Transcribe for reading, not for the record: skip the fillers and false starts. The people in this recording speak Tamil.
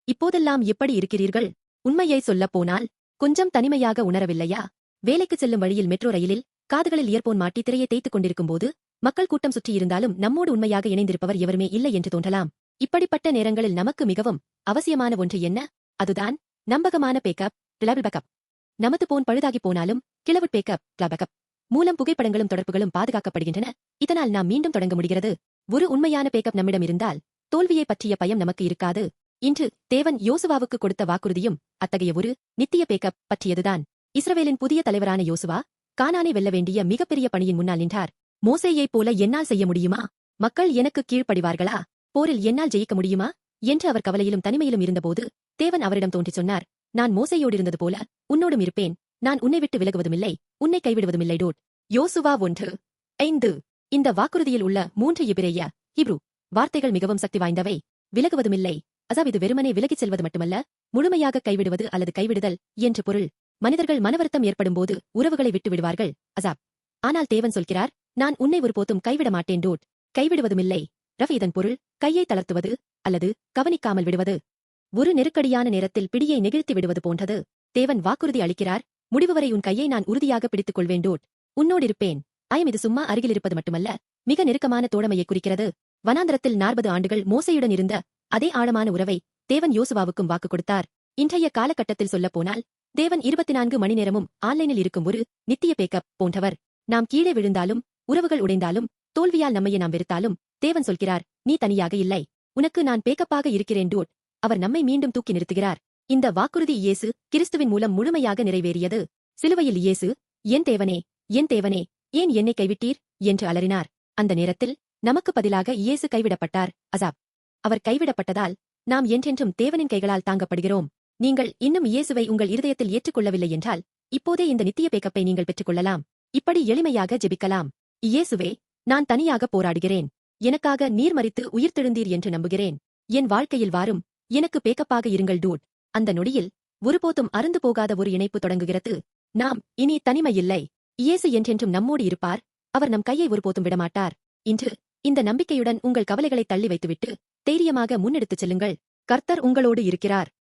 இப்போதெல்லாம் எப்படி இருக்கிறீர்கள்? உண்மையை சொல்லப் போனால் கொஞ்சம் தனிமையாக உணரவில்லையா? வேலைக்குச் செல்லும் வழியில் மெட்ரோ ரயிலில் காதுகளில் இயர்போன் மாட்டி திரையை தேய்த்துக் கொண்டிருக்கும் போது மக்கள் கூட்டம் சுற்றியிருந்தாலும் நம்மோடு உண்மையாக இணைந்திருப்பவர் எவருமே இல்லை என்று தோன்றலாம். இப்படிப்பட்ட நேரங்களில் நமக்கு மிகவும் அவசியமான ஒன்று என்ன? அதுதான் நம்பகமான பேக்கப், ரிலையபிள் பேக்கப். நமது போன் பழுதாகி போனாலும் கிளவுட் பேக்கப், கிளவுட் பேக்கப் மூலம் புகைப்படங்களும் தொடர்புகளும் பாதுகாக்கப்படுகின்றன. இதனால் நாம் மீண்டும் தொடங்க முடிகிறது. ஒரு உண்மையான பேக்கப் நம்மிடம் இருந்தால் தோல்வியை பற்றிய பயம் நமக்கு இருக்காது. இன்று தேவன் யோசுவாவுக்கு கொடுத்த வாக்குறுதியும் அத்தகைய ஒரு நித்திய பேக்கப் பற்றியதுதான். இஸ்ரவேலின் புதிய தலைவரான யோசுவா கானானை வெல்ல வேண்டிய மிகப்பெரிய பணியின் முன்னால் நின்றார். மோசேயைப் போல என்னால் செய்ய முடியுமா? மக்கள் எனக்கு கீழ்ப்படிவார்களா? போரில் என்னால் ஜெயிக்க முடியுமா என்று அவர் கவலையிலும் தனிமையிலும் இருந்தபோது தேவன் அவரிடம் தோன்றிச் சொன்னார், நான் மோசேயோடு இருந்தது போல உன்னோடும் இருப்பேன். நான் உன்னை விட்டு விலகுவதுமில்லை, உன்னை கைவிடுவதுமில்லை. யோசுவா 1:5. இந்த வாக்குறுதியில் உள்ள 3 எபிரேய ஹீப்ரு வார்த்தைகள் மிகவும் சக்தி வாய்ந்தவை. விலகுவதுமில்லை. இது வெறுமனே விலகிச் செல்வது மட்டுமல்ல, முழுமையாக கைவிடுவது அல்லது கைவிடுதல் என்று பொருள். மனிதர்கள் மனவருத்தம் ஏற்படும்போது உறவுகளை விட்டு விடுவார்கள். ஆனால் தேவன் சொல்கிறார், நான் உன்னை ஒருபோதும் கைவிட மாட்டேன். கைவிடுவதுமில்லை. இதன் பொருள் கையை தளர்த்துவது அல்லது கவனிக்காமல் விடுவது. ஒரு நெருக்கடியான நேரத்தில் பிடியை நெகிழ்த்தி விடுவது போன்றது. தேவன் வாக்குறுதி அளிக்கிறார், முடிவு வரை உன் கையை நான் உறுதியாக பிடித்துக் கொள்வேன். உன்னோடிருப்பேன். இது சும்மா அருகில் இருப்பது மட்டுமல்ல, மிக நெருக்கமான தோழமையை குறிக்கிறது. வனாந்தரத்தில் 40 ஆண்டுகள் மோசேயுடன் இருந்த அதே ஆழமான உறவை தேவன் யோசுவாவுக்கும் வாக்கு கொடுத்தார். இன்றைய காலகட்டத்தில் சொல்லப்போனால் தேவன் 24 மணி நேரமும் ஆன்லைனில் இருக்கும் ஒரு நித்திய பேக்கப் போன்றவர். நாம் கீழே விழுந்தாலும், உறவுகள் உடைந்தாலும், தோல்வியால் நம்மையே நாம் வெறுத்தாலும் தேவன் சொல்கிறார், நீ தனியாக இல்லை, உனக்கு நான் பேக்கப்பாக இருக்கிறேன். அவர் நம்மை மீண்டும் தூக்கி நிறுத்துகிறார். இந்த வாக்குறுதி இயேசு கிறிஸ்துவின் மூலம் முழுமையாக நிறைவேறியது. சிலுவையில் இயேசு, என் தேவனே, என் தேவனே, ஏன் என்னை கைவிட்டீர் என்று அலறினார். அந்த நேரத்தில் நமக்கு பதிலாக இயேசு கைவிடப்பட்டார். அவர் கைவிடப்பட்டதால் நாம் என்றென்றும் தேவனின் கைகளால் தாங்கப்படுகிறோம். நீங்கள் இன்னும் இயேசுவை உங்கள் இருதயத்தில் ஏற்றுக்கொள்ளவில்லை என்றால் இப்போதே இந்த நித்திய பேக்கப்பை நீங்கள் பெற்றுக்கொள்ளலாம். இப்படி எளிமையாக ஜெபிக்கலாம். இயேசுவே, நான் தனியாக போராடுகிறேன். எனக்காக நீர் மரித்து உயிர்த்தெழுந்தீர் என்று நம்புகிறேன். என் வாழ்க்கையில் வாரும், எனக்கு பேக்கப்பாக இருங்கள். அந்த நொடியில் ஒருபோதும் அறுந்து போகாத ஒரு இணைப்பு தொடங்குகிறது. நாம் இனி தனிமையில்லை. இயேசு என்றென்றும் நம்மோடு இருப்பார். அவர் நம் கையை ஒருபோதும் விடமாட்டார். இன்று இந்த நம்பிக்கையுடன் உங்கள் கவலைகளை தள்ளி வைத்துவிட்டு தைரியமாக முன்னெடுத்துச் செல்லுங்கள். கர்த்தர் உங்களோடு இருக்கிறார்.